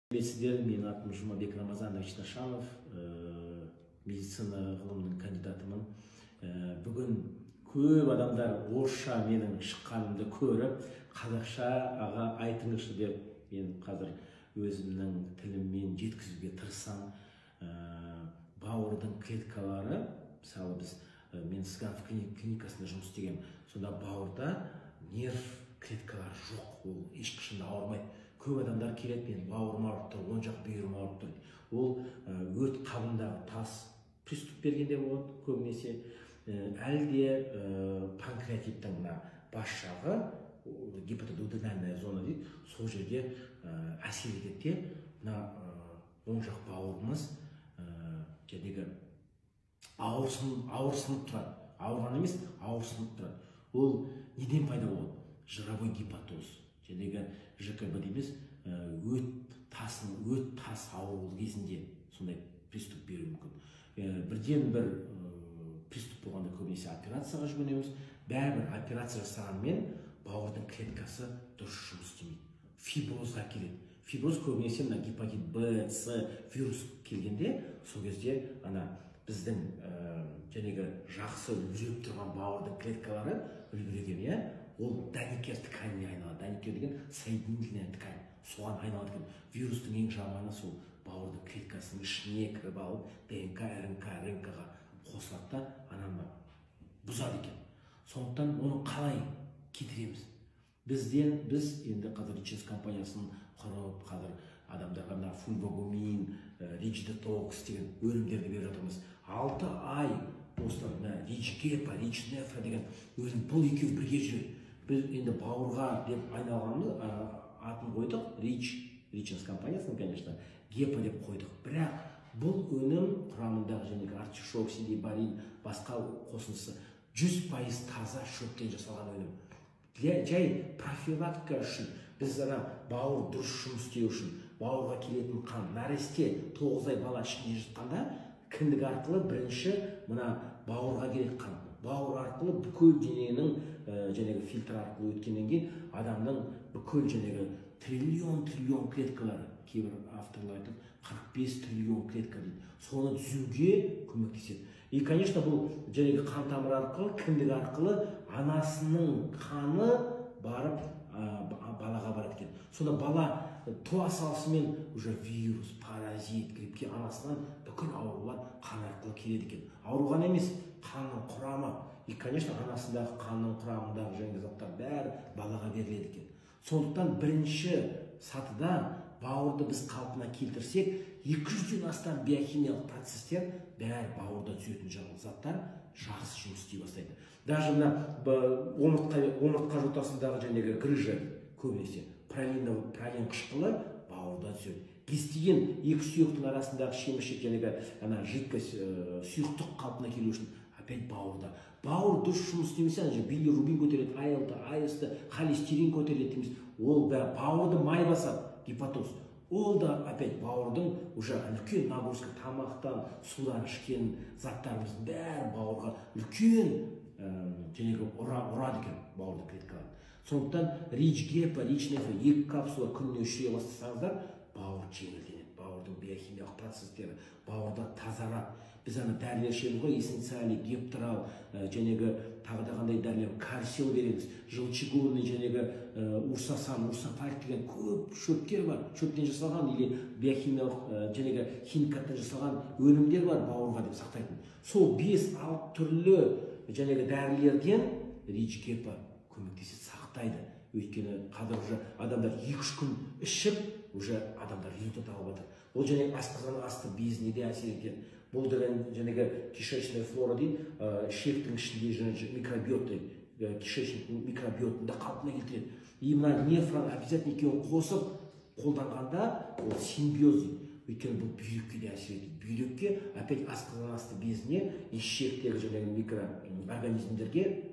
Сіздер, мен атым Жұмабек Рамазанович Ташанов, медицина ғылымының кандидатымын. Бүгін көп адамдар орысша менің шыққанымды көріп, қазақша аға айтыңызшы деп, мен қазір өзімнің тіліммен жеткізуге тырысам. Бауырдың клеткалары, мысалы мен Сганов клиникасында жұмыс істегем, сонда бауырда нерв клеткалары жоқ, ол ешқашан ауырмайды. Көп адамдар келеді, мен бауырым ауырып тұр, оң жақ бүйірім ауырып тұр. Ол өт қабындағы тас приступ бергенде болады көбінесе, әлде панкреатиттің бас жағы, гепатодуоденальная зона дейді, сол жерде әсер етеді де, оң жақ бауырымыз жәдегі ауырсынып тұрады. Ауырған емес, ауырсынып тұрады. Ол неден пайда болады? Жировой гепатоз. Жәдегі ЖКБ дейміз, өт тас ауыру кезінде сондай приступ беруі мүмкін. Бірден бір приступ болғанда көбінесе операцияға жүгінеміз. Бәрібір операция жасағанмен бауырдың клеткасы дұрыс жұмыс істемейді. Фиброзға келеді. Фиброз көбінесе гепатит Б, С вирус келгенде, сол кезде біздің жақсы үлбіреп тұрған бауырдың клеткалары үлбіреген, ол дәнекер тканіне айналады. Дәнекер деген соединительная ткань, соған айналады екен. Вирустың ең жаманы сол бауырдың клеткасының ішіне кіріп алып, ДНК, РНК, РНК-ға қосылады да, ананы бұзады екен. Сондықтан оны қалай кетіреміз? Біз енді қазір Ричес компаниясын құрып, қазір адамдарға фульвогумин, рич-детокс деген өнімдерді беріп жатырмыз. 6 ай осылар рич-гепа, рич-нефра деген бұл екеуі бірге жүреді. Біз енді бауырға деп айналғанды атын қойдық, Ричес компаниясын, конечно, гепа деп қойдық. Бірақ бұл өнім құрамындағы және артишок, сидибарин, басқа қосындысы 100% таза шөптен жасалған өнім. Жай профилактика үшін, біз бауыр дұрыс жұмыс істеу үшін, бауырға келетін қан, нәресте 9 ай бала ішінде жатқанда, кіндік арқылы бірінші бауырға келеді қан. Бауыр арқылы бүкіл дененің фильтр арқылы өткеннен кейін адамның бүкіл триллион клеткалары, кейбір авторлар айтып 45 триллион клетка дейді. Соны түзуге көмектеседі. И, конечно, бұл қан тамыр арқылы, кіндік арқылы анасының қаны барып балаға барады екен. Сонда бала туа салысымен уже вирус, паразит, гриппке анасынан бүкіл аурулар қан арқылы келеді екен. Ауруған емес, қанның құрамы. И, конечно, анасындағы қанның құрамындағы заттар бәрі балаға беріледі екен. Сондықтан бірінші сатыда бауырды біз қалпына келтірсек, 200-ден астам биохимиялық процестер бәрі бауырда түзетін заттар жақсы жұмыс істей бастайды. Даже омыртқа жотасындағы грыжа көбінесе пролин қышқылы бауырда түседі. Естіген екі сүйектің арасындағы шемішек жидкость сұйықтық қалпына келу үшін опять бауырда. Бауыр дұрыс жұмыс істемесе, билирубин көтереді, АЛТ, АСТ, холестерин көтереді дейміз. Ол бауырды май басады, гепатоз. Ол да опять бауырдың уже үлкен нагрузка, тамақтан, судан ішкен заттарымыздың бәрі бауырға үлкен ұрады екен бауырды клеткалар. Сондықтан рич-гепа, рич-нефра 2 капсула күніне ішіре бастасаңыздар, бауыр жеңілденеді. Бауырдың биохимиялық процестері бауырда тазарады. Біз дәрілер ішеміз ғой, эссенциалий, гептрал, тағы да қандай дәрілер, кальций береміз, желчегонный, урсасан, урсафальт деген көп шөптер бар. Шөптен жасалған или биохимиялық, химикаттан жасалған өнімдер бар бауырға деп сақтайтын. Сол 5-6 түрлі дәрілерден рич-гепа көмектеседі, сақтайды. Өйткені қазір уже адамдар 2-3 күн ішіп, уже адамдар результат алып жатыр. Ол асқазан асты безіне де әсер етеді. Бұл деген кишечная флора дейді, ішектің ішінде микробиот дейді, кишечниктің микробиотында қалпына келтіреді. И нефраны обязательно екеуін қосып қолданғанда ол симбиоз дейді. Өйткені бұл бүйрекке де әсер етеді. Бүйрекке опять асқазан асты безіне, ішектегі микроорганизмдерге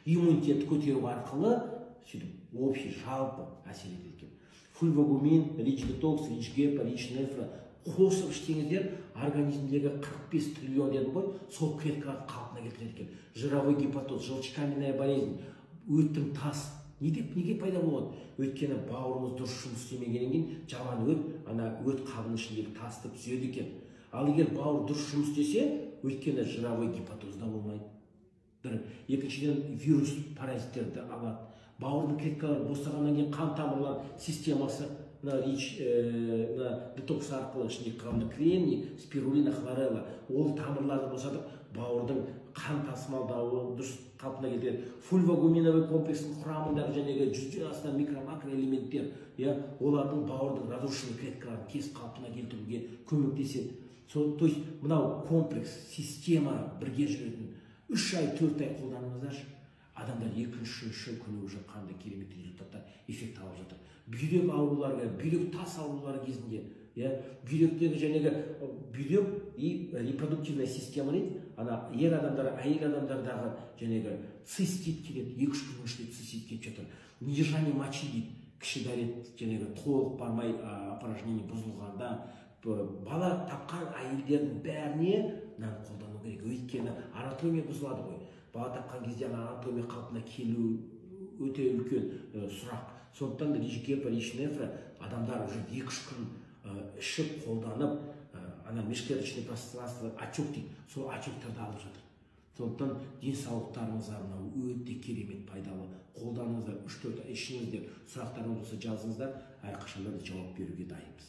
иммунитетті көтеру арқылы общий жалпы әсер етеді екен. Фульвогумин, рич-детокс, рич-гепа, рич-нефра қосып іштеңіздер, организмдегі 45 триллион дедім ғой, сол клеткаларды қалпына келтіреді екен. Жировой гепатоз, желчекаменная болезнь, өттің тас, неге пайда болады? Өйткені бауырымыз дұрыс жұмыс істемегеннен кейін жаман өт қабының ішіндегі тасты түзеді екен. Ал егер бауыр дұрыс жұмыс істесе, өйткені жировой гепатозда болмайды. Бір. Екіншіден вирус паразиттерді алады. Бауырдың клеткалары босағаннан кейін қан тамырлар системасы детокс арқылы ішінде құрамында кремний, спирулина, хлорелла, ол тамырларды босатып, бауырдың қан тасымалдауы дұрыс қалпына келтіреді. Фульвогуминовый комплекстің құрамындағы жәнегі 100-ден астам микро-макро элементтер, олардың бауырдың разрушенный клеткаларын тез қалпына келтіруге көмектеседі. То есть мынау комплекс, система бірге жүретін 3 ай, 4 ай қолданыңыздаршы. Адамдар 2-3 күні уже қандай керемет результаттар, эффект алып жатыр. Бүйрек ауруларға, бүйрек тас аурулары кезінде, бүйректегі жәнегі бүйрек и репродуктивная система дейді. Ана ер адамдар, әйел адамдардағы жәнегі цистит келеді, 2-3 күн ішінде цистит келіп жатыр. Недержание мочи дейді, кіші дәрет жәнегі толық бармай опорожнение бұзылғанда, бала тапқан әйелдердің бәріне мынаны қолдану керек. Өйткені анатомия бұзылады ғой. Бала тапқан кезде анатомия қалпына келу өте үлкен сұрақ. Сондықтан да рижгепа, ришнефра адамдар уже 2-3 күн ішіп қолданып, ана межклеточный пространство отек дейді, сол отектарды алып жатыр. Сондықтан денсаулықтарыңызға мынау өте керемет пайдалы. Қолданыңыздар, 3-4 ай ішіңізде сұрақтарыңыз болса жазыңыздар, әрқашанда да жауап беруге дайынбыз.